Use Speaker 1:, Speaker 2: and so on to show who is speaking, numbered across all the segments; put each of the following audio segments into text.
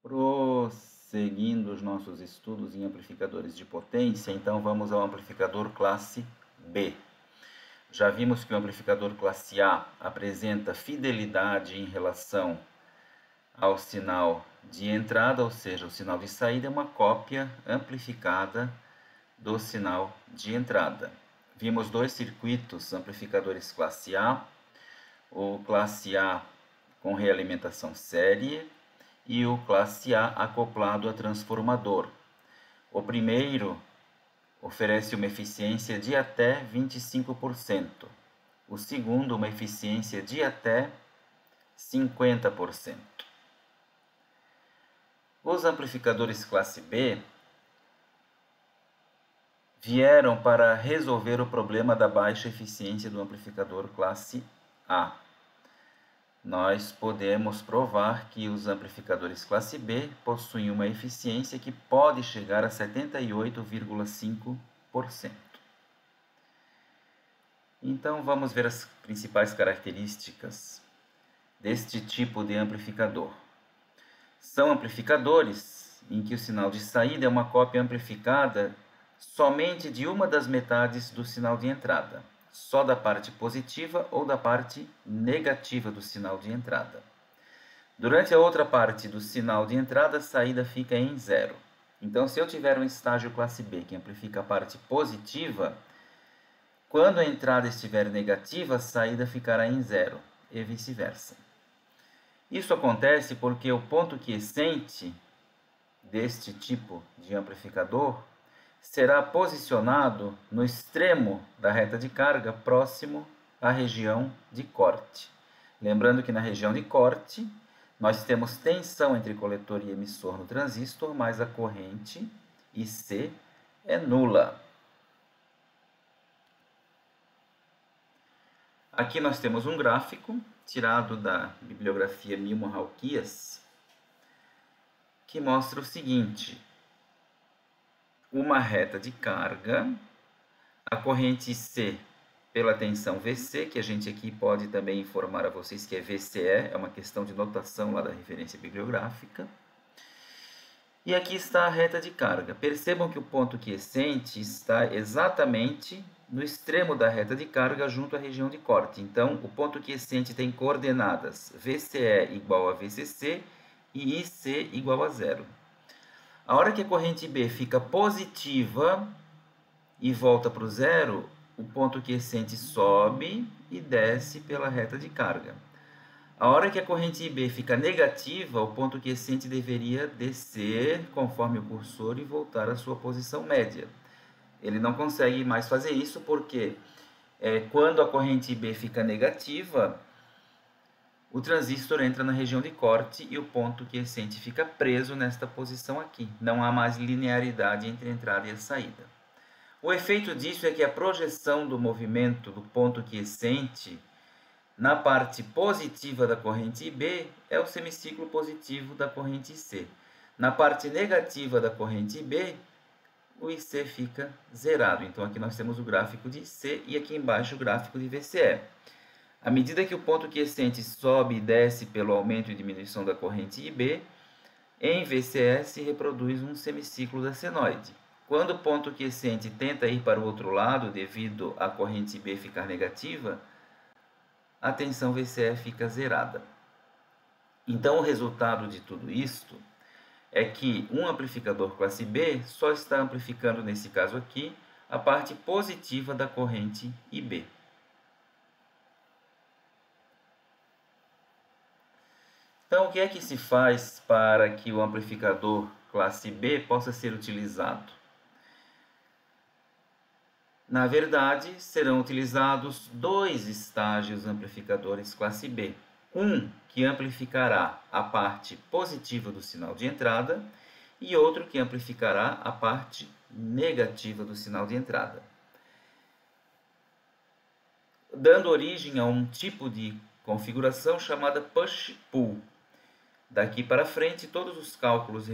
Speaker 1: Prosseguindo os nossos estudos em amplificadores de potência, então vamos ao amplificador classe B. Já vimos que o amplificador classe A apresenta fidelidade em relação ao sinal de entrada, ou seja, o sinal de saída é uma cópia amplificada do sinal de entrada. Vimos dois circuitos amplificadores classe A, o classe A com realimentação série e o classe A acoplado a transformador. O primeiro oferece uma eficiência de até 25%, o segundo uma eficiência de até 50%. Os amplificadores classe B vieram para resolver o problema da baixa eficiência do amplificador classe A. Nós podemos provar que os amplificadores classe B possuem uma eficiência que pode chegar a 78,5%. Então, vamos ver as principais características deste tipo de amplificador. São amplificadores em que o sinal de saída é uma cópia amplificada somente de uma das metades do sinal de entrada, só da parte positiva ou da parte negativa do sinal de entrada. Durante a outra parte do sinal de entrada, a saída fica em zero. Então, se eu tiver um estágio classe B que amplifica a parte positiva, quando a entrada estiver negativa, a saída ficará em zero, e vice-versa. Isso acontece porque o ponto quiescente deste tipo de amplificador será posicionado no extremo da reta de carga, próximo à região de corte. Lembrando que na região de corte, nós temos tensão entre coletor e emissor no transistor, mas a corrente IC é nula. Aqui nós temos um gráfico tirado da bibliografia Milman-Halkias, que mostra o seguinte: uma reta de carga, a corrente IC pela tensão VC, que a gente aqui pode também informar a vocês que é VCE, é uma questão de notação lá da referência bibliográfica. E aqui está a reta de carga. Percebam que o ponto quiescente está exatamente no extremo da reta de carga junto à região de corte. Então, o ponto quiescente tem coordenadas VCE igual a VCC e IC igual a zero. A hora que a corrente B fica positiva e volta para o zero, o ponto quiescente sobe e desce pela reta de carga. A hora que a corrente IB fica negativa, o ponto quiescente deveria descer conforme o cursor e voltar à sua posição média. Ele não consegue mais fazer isso porque quando a corrente IB fica negativa, o transistor entra na região de corte e o ponto quiescente fica preso nesta posição aqui. Não há mais linearidade entre a entrada e a saída. O efeito disso é que a projeção do movimento do ponto quiescente na parte positiva da corrente IB é o semiciclo positivo da corrente IC. Na parte negativa da corrente IB, o IC fica zerado. Então, aqui nós temos o gráfico de IC e aqui embaixo o gráfico de VCE. À medida que o ponto quiescente sobe e desce pelo aumento e diminuição da corrente IB, em VCE se reproduz um semiciclo da senoide. Quando o ponto quiescente tenta ir para o outro lado, devido à corrente IB ficar negativa, a tensão VCE fica zerada. Então, o resultado de tudo isto é que um amplificador classe B só está amplificando, nesse caso aqui, a parte positiva da corrente IB. Então, o que é que se faz para que o amplificador classe B possa ser utilizado? Na verdade, serão utilizados dois estágios amplificadores classe B. Um que amplificará a parte positiva do sinal de entrada e outro que amplificará a parte negativa do sinal de entrada, dando origem a um tipo de configuração chamada push-pull. Daqui para frente, todos os cálculos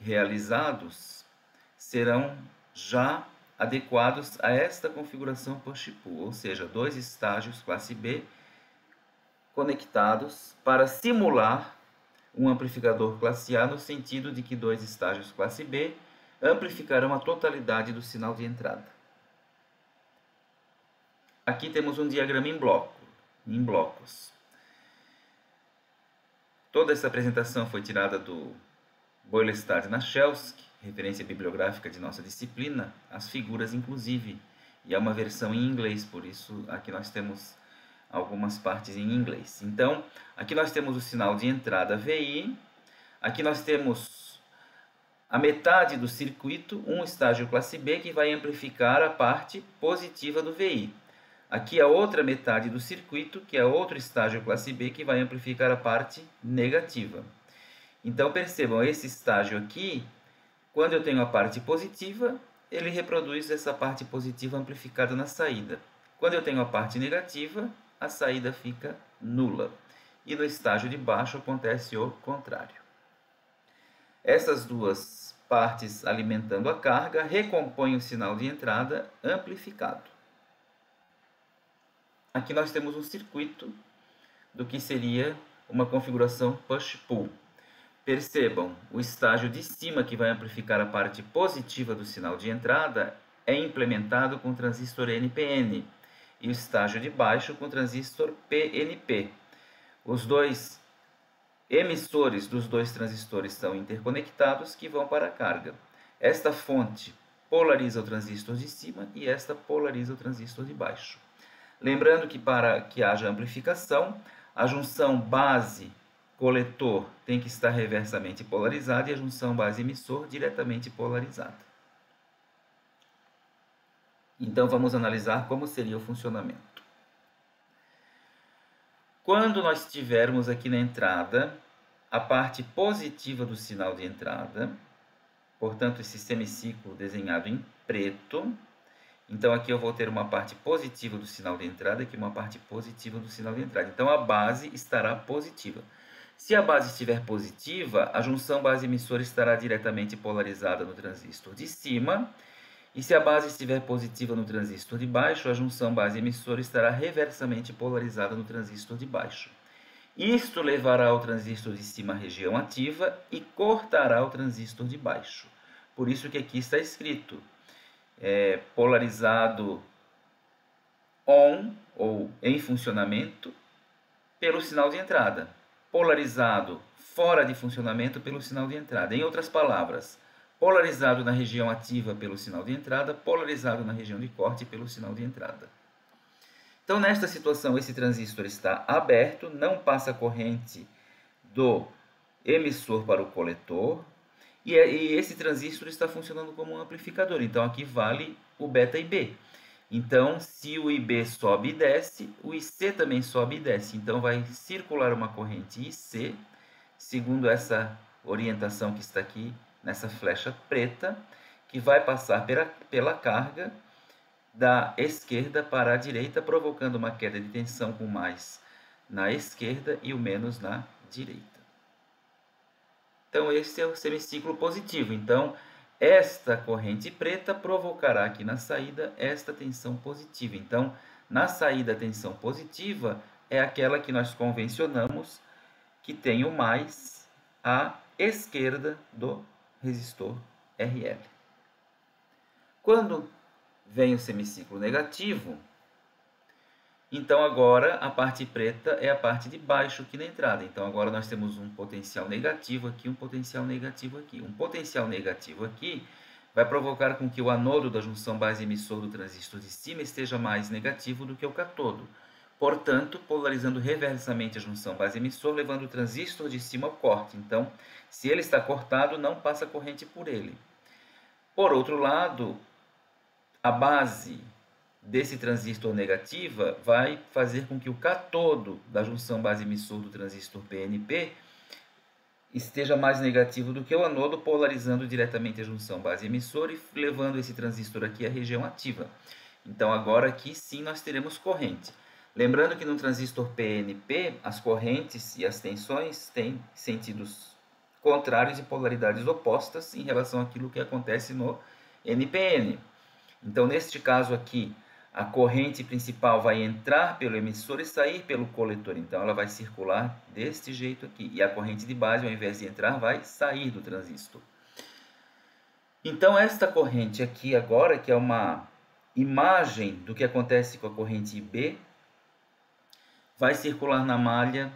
Speaker 1: realizados serão já adequados a esta configuração push-pull, ou seja, dois estágios classe B conectados para simular um amplificador classe A no sentido de que dois estágios classe B amplificarão a totalidade do sinal de entrada. Aqui temos um diagrama em blocos. Toda essa apresentação foi tirada do Boylestad-Nachelski, referência bibliográfica de nossa disciplina, as figuras inclusive, e é uma versão em inglês, por isso aqui nós temos algumas partes em inglês. Então, aqui nós temos o sinal de entrada VI, aqui nós temos a metade do circuito, um estágio classe B, que vai amplificar a parte positiva do VI. Aqui a outra metade do circuito, que é outro estágio classe B, que vai amplificar a parte negativa. Então, percebam, esse estágio aqui, quando eu tenho a parte positiva, ele reproduz essa parte positiva amplificada na saída. Quando eu tenho a parte negativa, a saída fica nula. E no estágio de baixo acontece o contrário. Essas duas partes alimentando a carga recompõem o sinal de entrada amplificado. Aqui nós temos um circuito do que seria uma configuração push-pull. Percebam, o estágio de cima, que vai amplificar a parte positiva do sinal de entrada, é implementado com o transistor NPN, e o estágio de baixo com o transistor PNP. Os dois emissores dos dois transistores são interconectados, que vão para a carga. Esta fonte polariza o transistor de cima e esta polariza o transistor de baixo. Lembrando que para que haja amplificação, a junção base-coletor tem que estar reversamente polarizada e a junção base-emissor diretamente polarizada. Então, vamos analisar como seria o funcionamento. Quando nós tivermos aqui na entrada a parte positiva do sinal de entrada, portanto, esse semiciclo desenhado em preto, então aqui eu vou ter uma parte positiva do sinal de entrada e aqui uma parte positiva do sinal de entrada. Então, a base estará positiva. Se a base estiver positiva, a junção base-emissora estará diretamente polarizada no transistor de cima. E se a base estiver positiva no transistor de baixo, a junção base-emissora estará reversamente polarizada no transistor de baixo. Isto levará o transistor de cima à região ativa e cortará o transistor de baixo. Por isso que aqui está escrito polarizado on, ou em funcionamento, pelo sinal de entrada. Polarizado fora de funcionamento pelo sinal de entrada. Em outras palavras, polarizado na região ativa pelo sinal de entrada, polarizado na região de corte pelo sinal de entrada. Então, nesta situação, esse transistor está aberto, não passa corrente do emissor para o coletor, e esse transistor está funcionando como um amplificador. Então, aqui vale o beta IB. Então, se o IB sobe e desce, o IC também sobe e desce. Então, vai circular uma corrente IC, segundo essa orientação que está aqui nessa flecha preta, que vai passar pela carga da esquerda para a direita, provocando uma queda de tensão com mais na esquerda e o menos na direita. Então, esse é o semiciclo positivo. Então, esta corrente preta provocará aqui na saída esta tensão positiva. Então, na saída, a tensão positiva é aquela que nós convencionamos que tem o mais à esquerda do resistor RL. Quando vem o semiciclo negativo, então agora a parte preta é a parte de baixo aqui na entrada. Então agora nós temos um potencial negativo aqui, um potencial negativo aqui. Um potencial negativo aqui vai provocar com que o anodo da junção base-emissor do transistor de cima esteja mais negativo do que o catodo. Portanto, polarizando reversamente a junção base-emissor, levando o transistor de cima ao corte. Então, se ele está cortado, não passa corrente por ele. Por outro lado, a base desse transistor negativa vai fazer com que o catodo da junção base-emissor do transistor PNP esteja mais negativo do que o anodo, polarizando diretamente a junção base-emissor e levando esse transistor aqui à região ativa. Então, agora aqui sim nós teremos corrente. Lembrando que no transistor PNP, as correntes e as tensões têm sentidos contrários e polaridades opostas em relação àquilo que acontece no NPN. Então, neste caso aqui, A corrente principal vai entrar pelo emissor e sair pelo coletor. Então, ela vai circular deste jeito aqui. E a corrente de base, ao invés de entrar, vai sair do transistor. Então, esta corrente aqui agora, que é uma imagem do que acontece com a corrente IB, vai circular na malha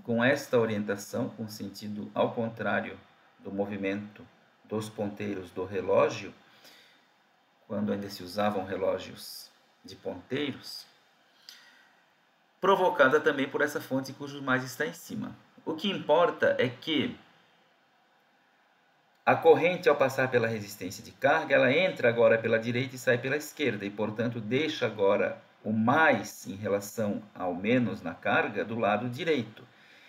Speaker 1: com esta orientação, com sentido ao contrário do movimento dos ponteiros do relógio, quando ainda se usavam relógios de ponteiros, provocada também por essa fonte cujo mais está em cima. O que importa é que a corrente, ao passar pela resistência de carga, ela entra agora pela direita e sai pela esquerda, e, portanto, deixa agora o mais em relação ao menos na carga do lado direito.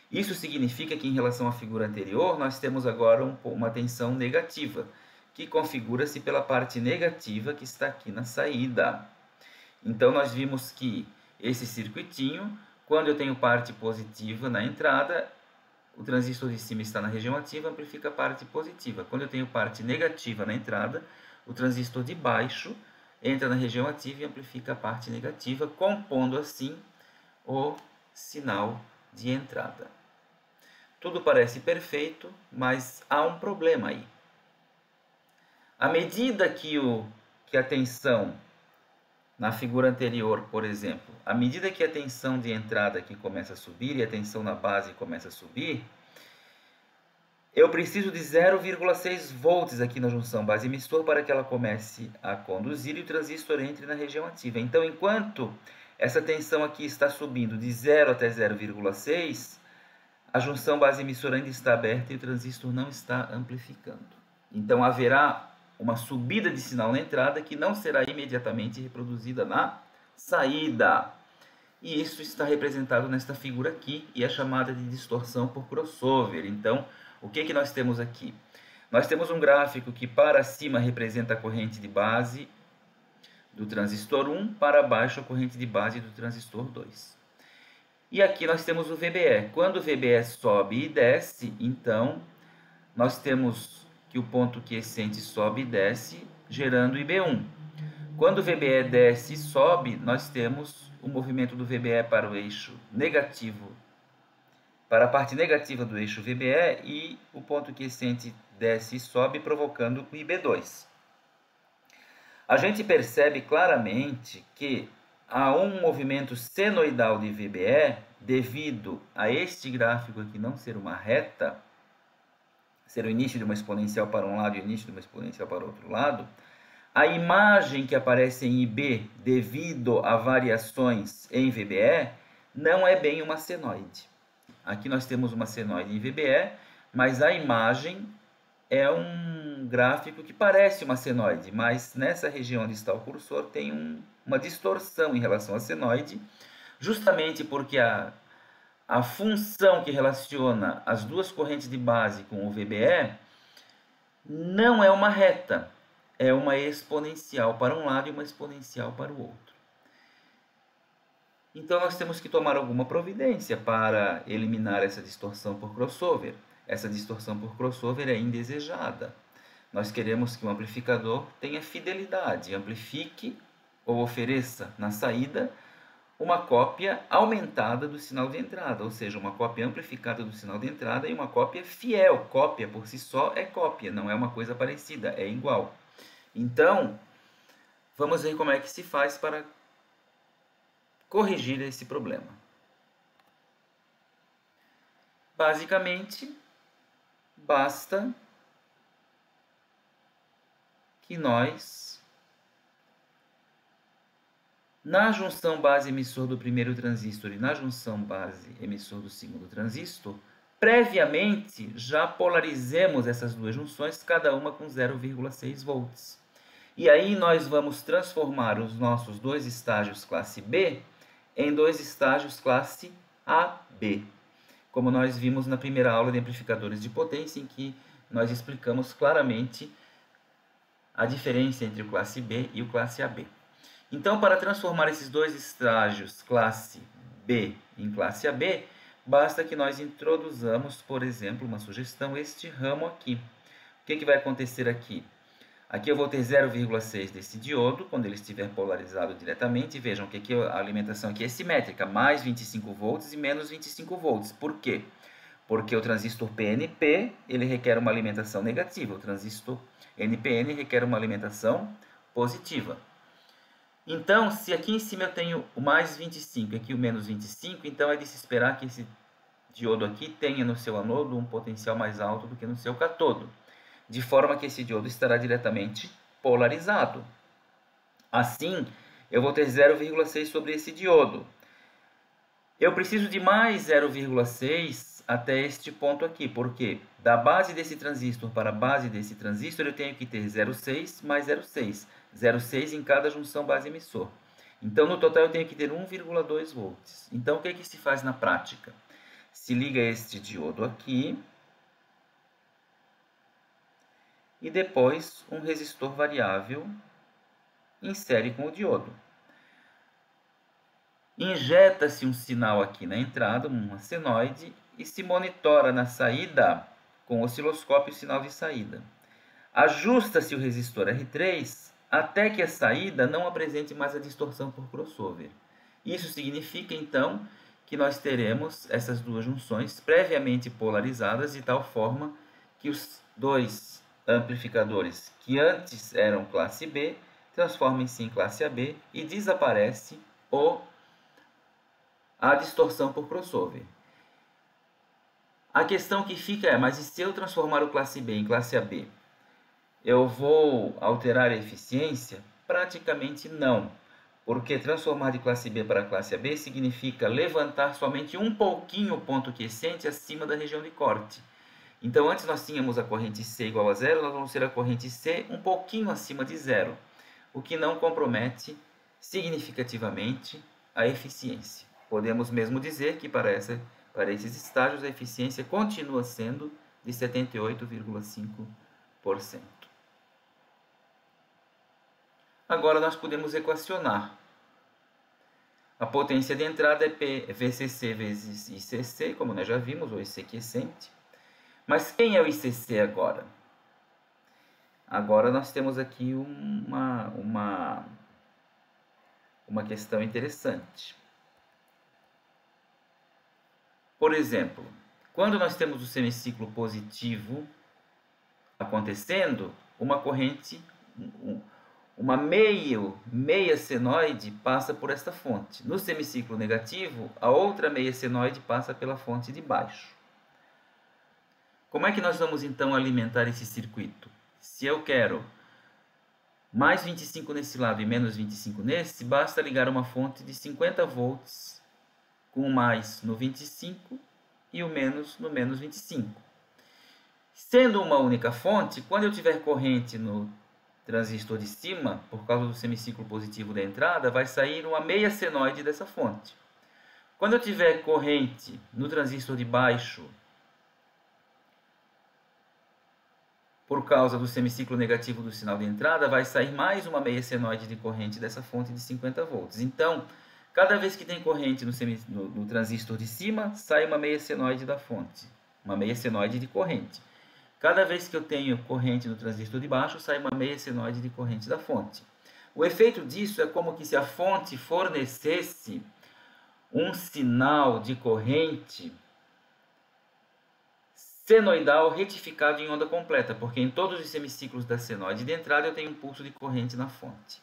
Speaker 1: Isso significa que, em relação à figura anterior, nós temos agora uma tensão negativa, que configura-se pela parte negativa que está aqui na saída. Então, nós vimos que esse circuitinho, quando eu tenho parte positiva na entrada, o transistor de cima está na região ativa, amplifica a parte positiva. Quando eu tenho parte negativa na entrada, o transistor de baixo entra na região ativa e amplifica a parte negativa, compondo assim o sinal de entrada. Tudo parece perfeito, mas há um problema aí. À medida que a tensão, na figura anterior, por exemplo, à medida que a tensão de entrada aqui começa a subir e a tensão na base começa a subir, eu preciso de 0,6 volts aqui na junção base-emissor para que ela comece a conduzir e o transistor entre na região ativa. Então, enquanto essa tensão aqui está subindo de 0 até 0,6, a junção base-emissor ainda está aberta e o transistor não está amplificando. Então, haverá uma subida de sinal na entrada que não será imediatamente reproduzida na saída. E isso está representado nesta figura aqui e é chamada de distorção por crossover. Então, o que nós temos aqui? Nós temos um gráfico que para cima representa a corrente de base do transistor 1, para baixo a corrente de base do transistor 2. E aqui nós temos o VBE. Quando o VBE sobe e desce, então nós temos que o ponto quiescente sobe e desce, gerando IB1. Quando o VBE desce e sobe, nós temos o movimento do VBE para o eixo negativo, para a parte negativa do eixo VBE, e o ponto quiescente desce e sobe, provocando o IB2. A gente percebe claramente que há um movimento senoidal de VBE devido a este gráfico aqui não ser uma reta, ser o início de uma exponencial para um lado e o início de uma exponencial para o outro lado. A imagem que aparece em IB devido a variações em VBE não é bem uma senoide. Aqui nós temos uma senoide em VBE, mas a imagem é um gráfico que parece uma senoide, mas nessa região onde está o cursor tem uma distorção em relação à senoide, justamente porque a função que relaciona as duas correntes de base com o VBE não é uma reta, é uma exponencial para um lado e uma exponencial para o outro. Então, nós temos que tomar alguma providência para eliminar essa distorção por crossover. Essa distorção por crossover é indesejada. Nós queremos que o amplificador tenha fidelidade, amplifique ou ofereça na saída uma cópia aumentada do sinal de entrada, ou seja, uma cópia amplificada do sinal de entrada e uma cópia fiel. Cópia por si só é cópia, não é uma coisa parecida, é igual. Então, vamos ver como é que se faz para corrigir esse problema. Basicamente, basta que nós, na junção base-emissor do primeiro transistor e na junção base-emissor do segundo transistor, previamente já polarizemos essas duas junções, cada uma com 0,6 volts. E aí nós vamos transformar os nossos dois estágios classe B em dois estágios classe AB, como nós vimos na primeira aula de amplificadores de potência, em que nós explicamos claramente a diferença entre o classe B e o classe AB. Então, para transformar esses dois estágios classe B em classe AB, basta que nós introduzamos, por exemplo, uma sugestão, este ramo aqui. O que vai acontecer aqui? Aqui eu vou ter 0,6 desse diodo, quando ele estiver polarizado diretamente. Vejam que aqui a alimentação aqui é simétrica, mais 25 volts e menos 25 volts. Por quê? Porque o transistor PNP ele requer uma alimentação negativa, o transistor NPN requer uma alimentação positiva. Então, se aqui em cima eu tenho o mais 25 e aqui o menos 25, então é de se esperar que esse diodo aqui tenha no seu anodo um potencial mais alto do que no seu catodo, de forma que esse diodo estará diretamente polarizado. Assim, eu vou ter 0,6 sobre esse diodo. Eu preciso de mais 0,6 até este ponto aqui, porque da base desse transistor para a base desse transistor eu tenho que ter 0,6 mais 0,6. 0,6 em cada junção base-emissor. Então, no total, eu tenho que ter 1,2 volts. Então, o que é que se faz na prática? Se liga este diodo aqui e depois um resistor variável insere com o diodo. Injeta-se um sinal aqui na entrada, uma senoide, e se monitora na saída com o osciloscópio o sinal de saída. Ajusta-se o resistor R3 até que a saída não apresente mais a distorção por crossover. Isso significa, então, que nós teremos essas duas junções previamente polarizadas de tal forma que os dois amplificadores que antes eram classe B transformem-se em classe AB e desaparece a distorção por crossover. A questão que fica é, mas e se eu transformar o classe B em classe AB? Eu vou alterar a eficiência? Praticamente não, porque transformar de classe B para classe AB significa levantar somente um pouquinho o ponto quiescente acima da região de corte. Então, antes nós tínhamos a corrente C igual a zero, nós vamos ter a corrente C um pouquinho acima de zero, o que não compromete significativamente a eficiência. Podemos mesmo dizer que para esses estágios a eficiência continua sendo de 78,5%. Agora nós podemos equacionar. A potência de entrada é VCC vezes ICC, como nós já vimos, ou IC quiescente. Mas quem é o ICC agora? Agora nós temos aqui uma questão interessante. Por exemplo, quando nós temos o semiciclo positivo acontecendo, uma corrente, uma meia senoide passa por esta fonte. No semiciclo negativo, a outra meia senoide passa pela fonte de baixo. Como é que nós vamos então alimentar esse circuito? Se eu quero mais 25 nesse lado e menos 25 nesse, basta ligar uma fonte de 50 volts com o mais no 25 e o menos no menos 25. Sendo uma única fonte, quando eu tiver corrente no transistor de cima, por causa do semiciclo positivo da entrada, vai sair uma meia senoide dessa fonte. Quando eu tiver corrente no transistor de baixo, por causa do semiciclo negativo do sinal de entrada, vai sair mais uma meia senoide de corrente dessa fonte de 50 volts. Então, cada vez que tem corrente no transistor de cima, sai uma meia senoide da fonte, uma meia senoide de corrente. Cada vez que eu tenho corrente no transistor de baixo, sai uma meia senoide de corrente da fonte. O efeito disso é como que se a fonte fornecesse um sinal de corrente senoidal retificado em onda completa, porque em todos os semiciclos da senoide de entrada eu tenho um pulso de corrente na fonte.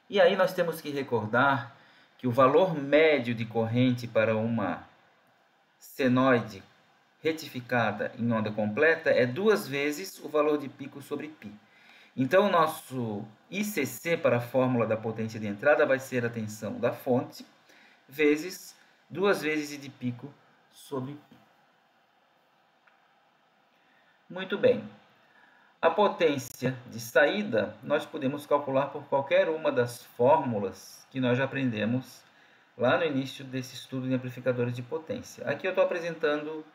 Speaker 1: E aí nós temos que recordar que o valor médio de corrente para uma senoide retificada em onda completa é 2 vezes o valor de pico sobre π. Então, o nosso ICC para a fórmula da potência de entrada vai ser a tensão da fonte vezes 2 vezes I de pico sobre π. Muito bem. A potência de saída nós podemos calcular por qualquer uma das fórmulas que nós já aprendemos lá no início desse estudo de amplificadores de potência. Aqui eu estou apresentando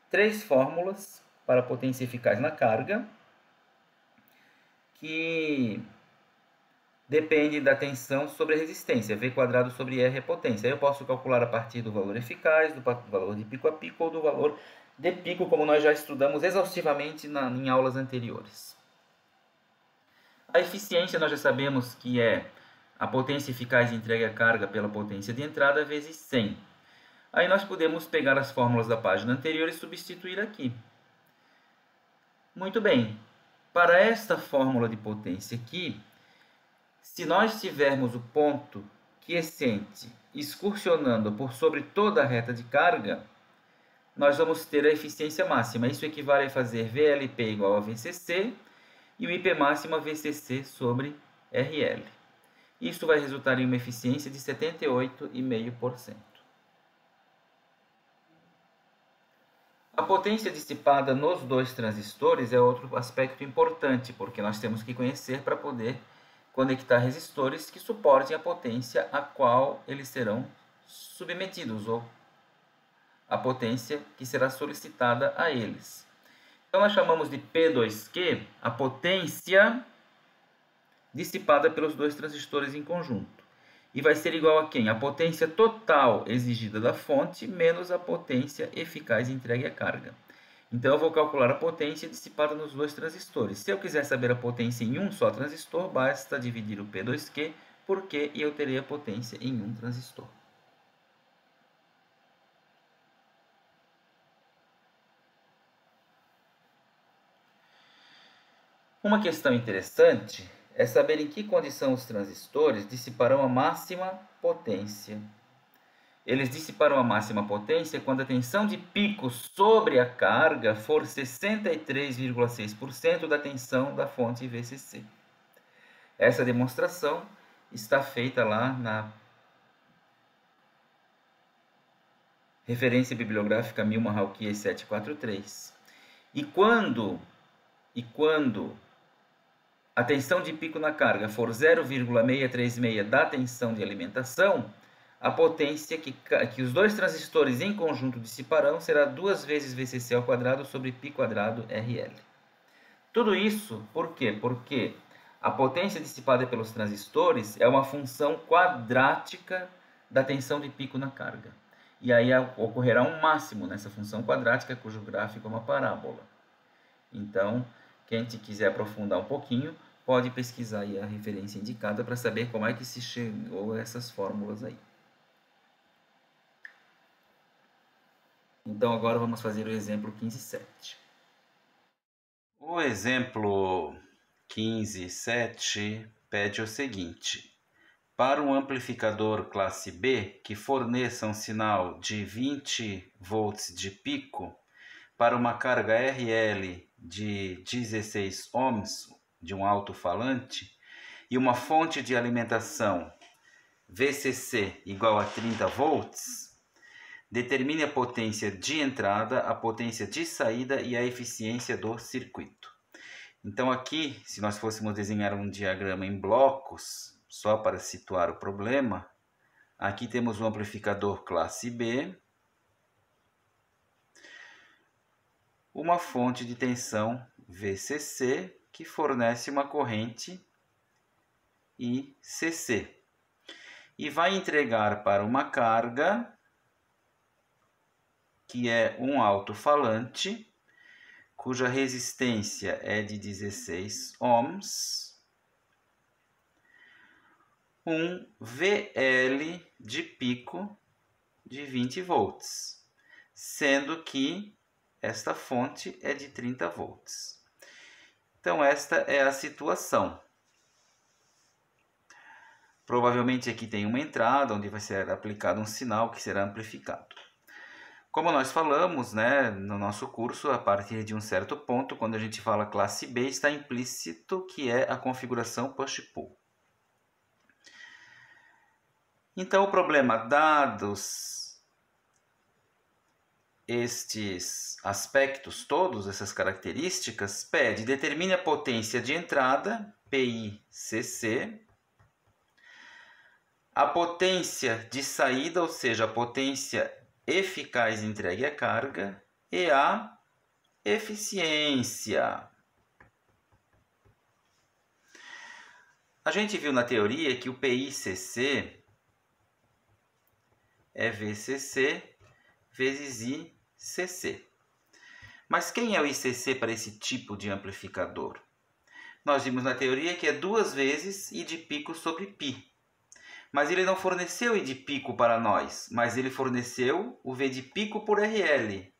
Speaker 1: 3 fórmulas para potência eficaz na carga, que depende da tensão sobre a resistência, V quadrado sobre R é potência. Aí eu posso calcular a partir do valor eficaz, do valor de pico a pico ou do valor de pico, como nós já estudamos exaustivamente em aulas anteriores. A eficiência nós já sabemos que é a potência eficaz entregue à carga pela potência de entrada vezes 100. Aí nós podemos pegar as fórmulas da página anterior e substituir aqui. Muito bem. Para esta fórmula de potência aqui, se nós tivermos o ponto quiescente excursionando por sobre toda a reta de carga, nós vamos ter a eficiência máxima. Isso equivale a fazer VLP igual a VCC e o IP máximo a VCC sobre RL. Isso vai resultar em uma eficiência de 78,5%. A potência dissipada nos dois transistores é outro aspecto importante, porque nós temos que conhecer para poder conectar resistores que suportem a potência a qual eles serão submetidos, ou a potência que será solicitada a eles. Então, nós chamamos de P2Q a potência dissipada pelos dois transistores em conjunto. E vai ser igual a quem? A potência total exigida da fonte menos a potência eficaz entregue à carga. Então, eu vou calcular a potência dissipada nos dois transistores. Se eu quiser saber a potência em um só transistor, basta dividir o P2Q por Q e eu terei a potência em um transistor. Uma questão interessante é saber em que condição os transistores dissiparão a máxima potência. Eles dissiparão a máxima potência quando a tensão de pico sobre a carga for 63,6% da tensão da fonte VCC. Essa demonstração está feita lá na referência bibliográfica Milman-Halkias 743. E quando a tensão de pico na carga for 0,636 da tensão de alimentação, a potência que os dois transistores em conjunto dissiparão será 2 vezes VCC ao quadrado sobre π quadrado RL. Tudo isso por quê? Porque a potência dissipada pelos transistores é uma função quadrática da tensão de pico na carga. E aí ocorrerá um máximo nessa função quadrática, cujo gráfico é uma parábola. Então, quem quiser aprofundar um pouquinho, pode pesquisar aí a referência indicada para saber como é que se chegou a essas fórmulas aí. Então, agora vamos fazer o exemplo 15.7. O exemplo 15.7 pede o seguinte: para um amplificador classe B que forneça um sinal de 20 volts de pico para uma carga RL de 16 ohms de um alto-falante e uma fonte de alimentação VCC igual a 30 volts, determine a potência de entrada, a potência de saída e a eficiência do circuito. Então aqui, se nós fôssemos desenhar um diagrama em blocos, só para situar o problema, aqui temos um amplificador classe B, uma fonte de tensão VCC que fornece uma corrente ICC e vai entregar para uma carga que é um alto-falante cuja resistência é de 16 ohms, um VL de pico de 20 volts, sendo que esta fonte é de 30 volts. Então, esta é a situação. Provavelmente aqui tem uma entrada onde vai ser aplicado um sinal que será amplificado. Como nós falamos, né, no nosso curso, a partir de um certo ponto, quando a gente fala classe B, está implícito que é a configuração push-pull. Então, o problema, dados estes aspectos todos, essas características, pede: determine a potência de entrada, PICC, a potência de saída, ou seja, a potência eficaz entregue à carga, e a eficiência. A gente viu na teoria que o PICC é VCC vezes ICC. Mas quem é o ICC para esse tipo de amplificador? nós vimos na teoria que é 2 vezes I de pico sobre π. Mas ele não forneceu I de pico para nós, mas ele forneceu o V de pico por RL.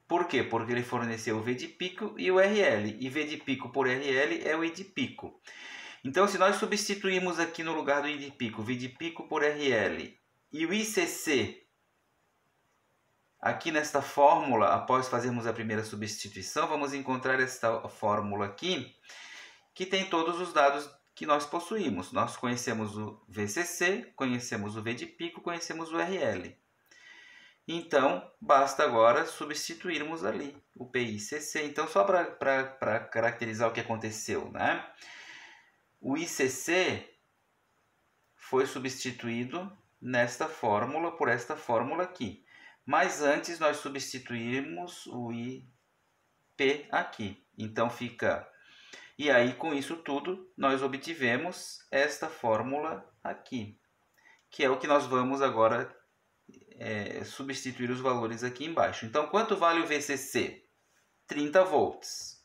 Speaker 1: Por quê? Porque ele forneceu o V de pico e o RL. E V de pico por RL é o I de pico. Então, se nós substituirmos aqui no lugar do I de pico, V de pico por RL, e o ICC, aqui nesta fórmula, após fazermos a primeira substituição, vamos encontrar esta fórmula aqui, que tem todos os dados que nós possuímos. Nós conhecemos o VCC, conhecemos o V de pico, conhecemos o RL. Então, basta agora substituirmos ali o PICC. Então, só para caracterizar o que aconteceu, né? O ICC foi substituído nesta fórmula por esta fórmula aqui. Mas antes nós substituímos o IP aqui. Então, fica... E aí, com isso tudo, nós obtivemos esta fórmula aqui, que é o que nós vamos agora substituir os valores aqui embaixo. Então, quanto vale o VCC? 30 volts.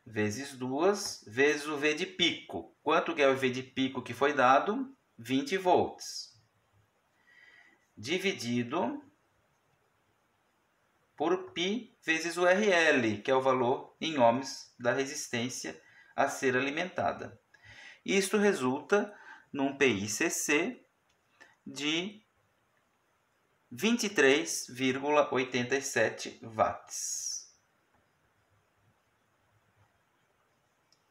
Speaker 1: Vezes 2, vezes o V de pico. Quanto que é o V de pico que foi dado? 20 volts. Dividido por π vezes o RL, que é o valor em ohms da resistência a ser alimentada. Isto resulta num PICC de 23,87 watts.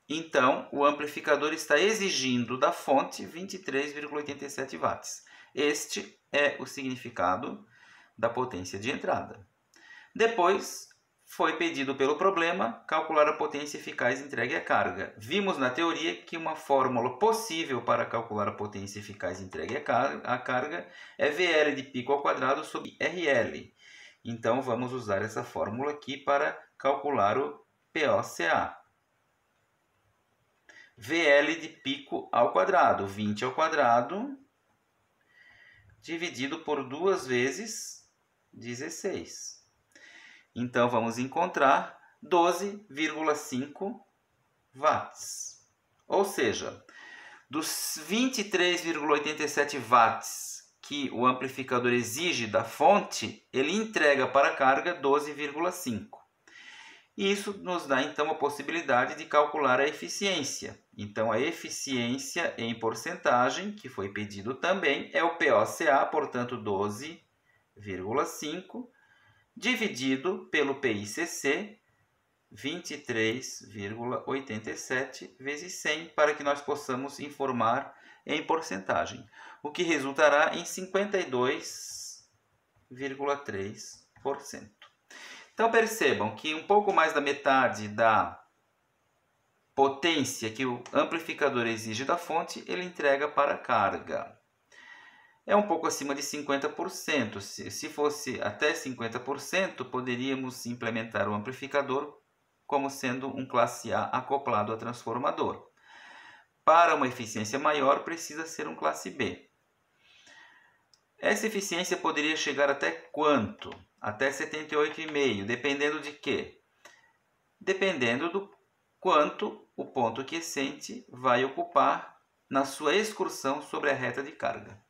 Speaker 1: Então, o amplificador está exigindo da fonte 23,87 watts. Este é o significado da potência de entrada. Depois, foi pedido pelo problema calcular a potência eficaz entregue à carga. Vimos na teoria que uma fórmula possível para calcular a potência eficaz entregue à carga é VL de pico ao quadrado sobre RL. Então, vamos usar essa fórmula aqui para calcular o POCA. VL de pico ao quadrado, 20 ao quadrado, dividido por 2 vezes 16. Então, vamos encontrar 12,5 watts. Ou seja, dos 23,87 watts que o amplificador exige da fonte, ele entrega para a carga 12,5. Isso nos dá, então, a possibilidade de calcular a eficiência. Então, a eficiência em porcentagem, que foi pedido também, é o POCA, portanto, 12,5, dividido pelo PICC, 23,87 vezes 100, para que nós possamos informar em porcentagem, o que resultará em 52,3%. Então, percebam que um pouco mais da metade da potência que o amplificador exige da fonte, ele entrega para a carga. É um pouco acima de 50%. Se fosse até 50%, poderíamos implementar o amplificador como sendo um classe A acoplado a transformador. Para uma eficiência maior, precisa ser um classe B. Essa eficiência poderia chegar até quanto? Até 78,5%. Dependendo de quê? Dependendo do quanto o ponto quiescente vai ocupar na sua excursão sobre a reta de carga.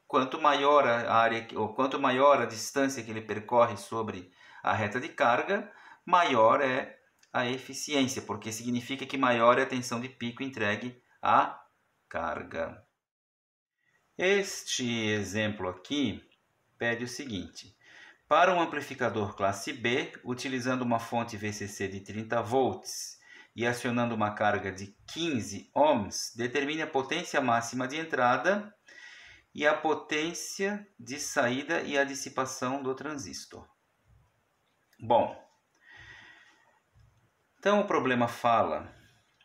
Speaker 1: Quanto maior a área, ou quanto maior a distância que ele percorre sobre a reta de carga, maior é a eficiência, porque significa que maior é a tensão de pico entregue à carga. Este exemplo aqui pede o seguinte: para um amplificador classe B, utilizando uma fonte VCC de 30 volts e acionando uma carga de 15 ohms, determine a potência máxima de entrada e a potência de saída e a dissipação do transistor. Bom, então o problema fala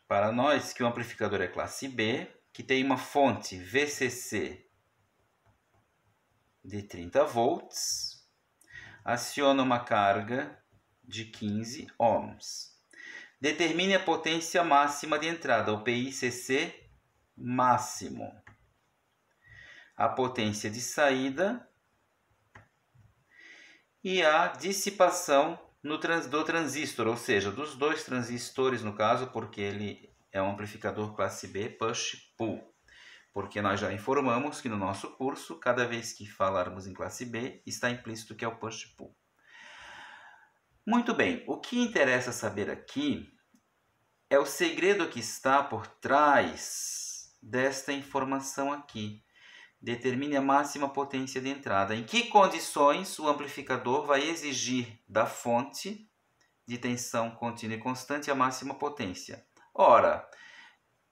Speaker 1: para nós que o amplificador é classe B, que tem uma fonte VCC de 30 volts, aciona uma carga de 15 ohms. Determine a potência máxima de entrada, o PICC máximo. A potência de saída e a dissipação do transistor, ou seja, dos dois transistores no caso, porque ele é um amplificador classe B push-pull. Porque nós já informamos que no nosso curso, cada vez que falarmos em classe B, está implícito que é o push-pull. Muito bem, o que interessa saber aqui é o segredo que está por trás desta informação aqui. Determine a máxima potência de entrada. Em que condições o amplificador vai exigir da fonte de tensão contínua e constante a máxima potência? Ora,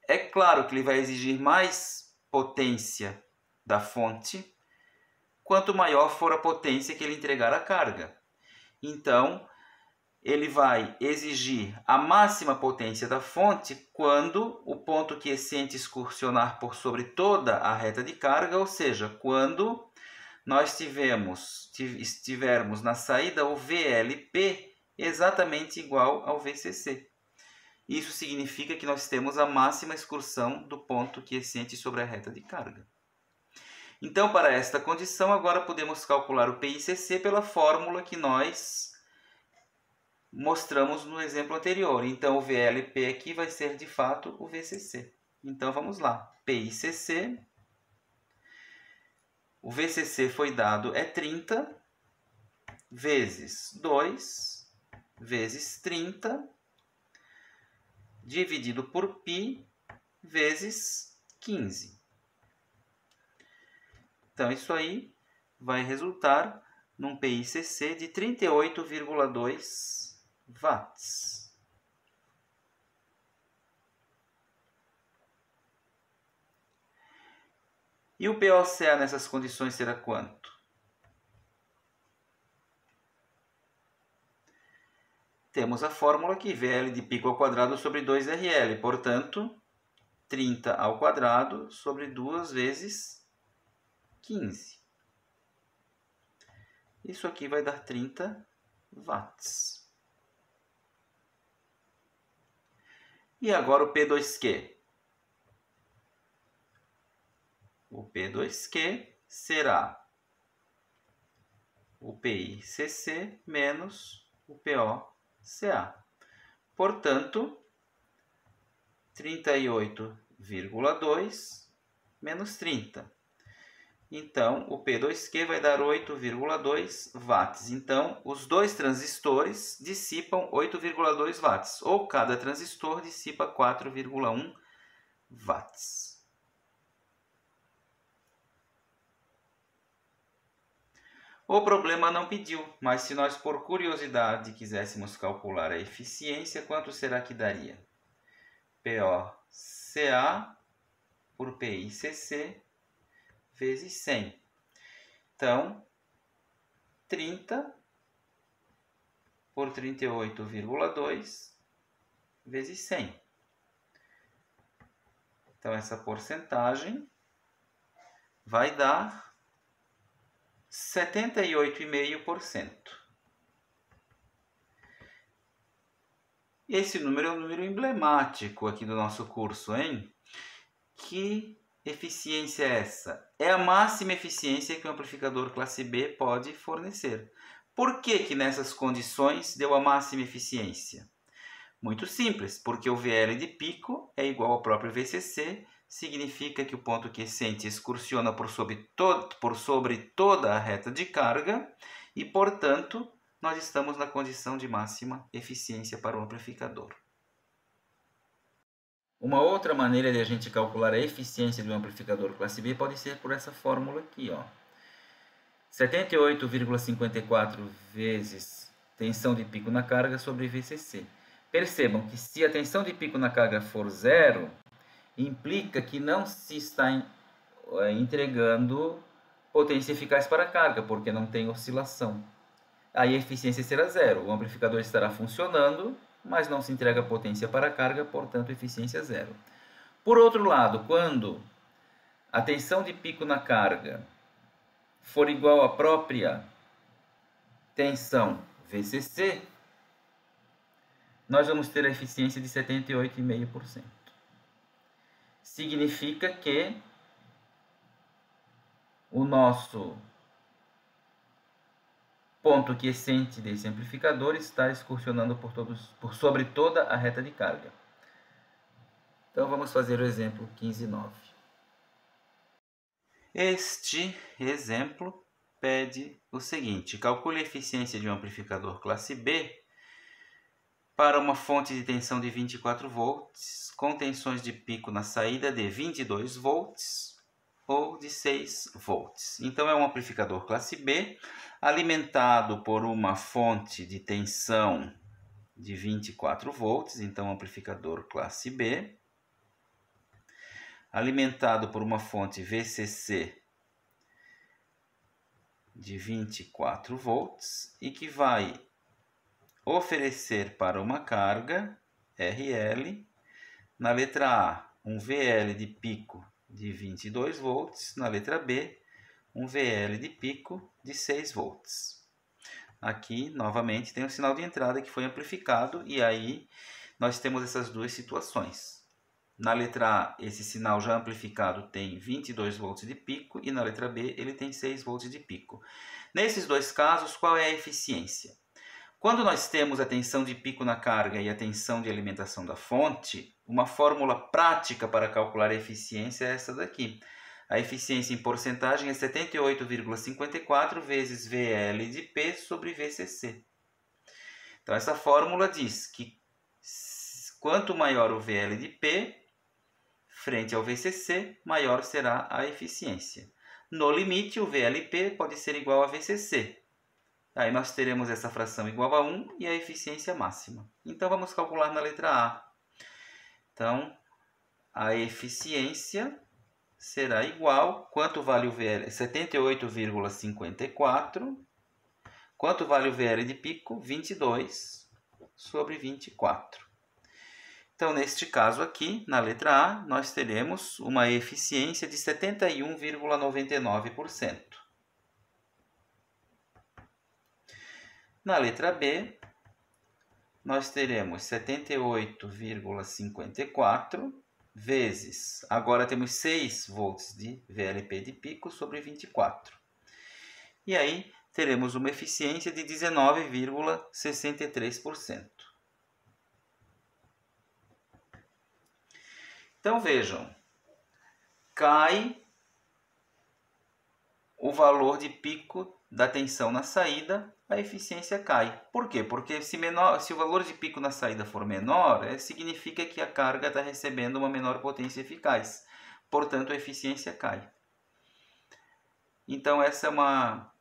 Speaker 1: é claro que ele vai exigir mais potência da fonte quanto maior for a potência que ele entregar à carga. Então, ele vai exigir a máxima potência da fonte quando o ponto quiescente excursionar por sobre toda a reta de carga, ou seja, quando nós estivermos na saída o VLP exatamente igual ao VCC. Isso significa que nós temos a máxima excursão do ponto quiescente sobre a reta de carga. Então, para esta condição, agora podemos calcular o PICC pela fórmula que nós mostramos no exemplo anterior. Então, o VLP aqui vai ser, de fato, o VCC. Então, vamos lá. PICC. O VCC foi dado, é 30 vezes 2 vezes 30 dividido por π vezes 15. Então, isso aí vai resultar num PICC de 38,2 watts. E o POCA nessas condições será quanto? Temos a fórmula aqui, VL de pico ao quadrado sobre 2RL. Portanto, 30 ao quadrado sobre 2 vezes 15. Isso aqui vai dar 30 watts. E agora o P2Q. O P2Q será o PICC menos o POCA. Portanto, 38,2 menos 30. Então, o P2Q vai dar 8,2 watts. Então, os dois transistores dissipam 8,2 watts, ou cada transistor dissipa 4,1 watts. O problema não pediu, mas se nós por curiosidade quiséssemos calcular a eficiência, quanto será que daria? POCA por PICC vezes 100. Então, 30 por 38,2 vezes 100. Então, essa porcentagem vai dar 78,5%. Esse número é um número emblemático aqui do nosso curso, hein? Que eficiência é essa? É a máxima eficiência que o amplificador classe B pode fornecer. Por que nessas condições deu a máxima eficiência? Muito simples, porque o VL de pico é igual ao próprio VCC, significa que o ponto quiescente excursiona por sobre toda a reta de carga e, portanto, nós estamos na condição de máxima eficiência para o amplificador. Uma outra maneira de a gente calcular a eficiência do amplificador classe B pode ser por essa fórmula aqui, ó. 78,54 vezes tensão de pico na carga sobre VCC. Percebam que se a tensão de pico na carga for zero, implica que não se está entregando potência eficaz para a carga, porque não tem oscilação. Aí a eficiência será zero. O amplificador estará funcionando, mas não se entrega potência para a carga, portanto, eficiência zero. Por outro lado, quando a tensão de pico na carga for igual à própria tensão VCC, nós vamos ter a eficiência de 78,5%. Significa que o nosso ponto quiescente desse amplificador está excursionando por sobre toda a reta de carga. Então vamos fazer o exemplo 15.9. Este exemplo pede o seguinte: calcule a eficiência de um amplificador classe B para uma fonte de tensão de 24 volts, com tensões de pico na saída de 22 volts ou de 6 volts. Então é um amplificador classe B, alimentado por uma fonte de tensão de 24 volts, então amplificador classe B, alimentado por uma fonte VCC de 24 volts e que vai oferecer para uma carga RL, na letra A, um VL de pico de 22 volts, na letra B, um VL de pico de 6 volts. Aqui, novamente, tem o sinal de entrada que foi amplificado e aí nós temos essas duas situações. Na letra A, esse sinal já amplificado tem 22 volts de pico e na letra B ele tem 6 volts de pico. Nesses dois casos, qual é a eficiência? Quando nós temos a tensão de pico na carga e a tensão de alimentação da fonte, uma fórmula prática para calcular a eficiência é essa daqui. A eficiência em porcentagem é 78,54 vezes VL de P sobre VCC. Então essa fórmula diz que quanto maior o VL de P frente ao VCC, maior será a eficiência. No limite, o VLP pode ser igual a VCC. Aí nós teremos essa fração igual a 1 e a eficiência máxima. Então vamos calcular na letra A. Então, a eficiência será igual, quanto vale o VL? 78,54. Quanto vale o VL de pico? 22 sobre 24. Então, neste caso aqui, na letra A, nós teremos uma eficiência de 71,99%. Na letra B, nós teremos 78,54 vezes, agora temos 6 volts de VLP de pico sobre 24. E aí teremos uma eficiência de 19,63%. Então vejam, cai o valor de pico da tensão na saída, a eficiência cai. Por quê? Porque se o valor de pico na saída for menor, significa que a carga está recebendo uma menor potência eficaz. Portanto, a eficiência cai. Então, essa é uma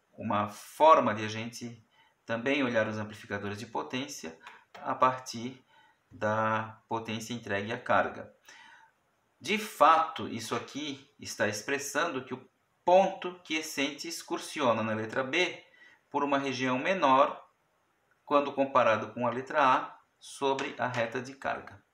Speaker 1: forma de a gente também olhar os amplificadores de potência a partir da potência entregue à carga. De fato, isso aqui está expressando que o ponto quiescente excursiona na letra B por uma região menor quando comparado com a letra A sobre a reta de carga.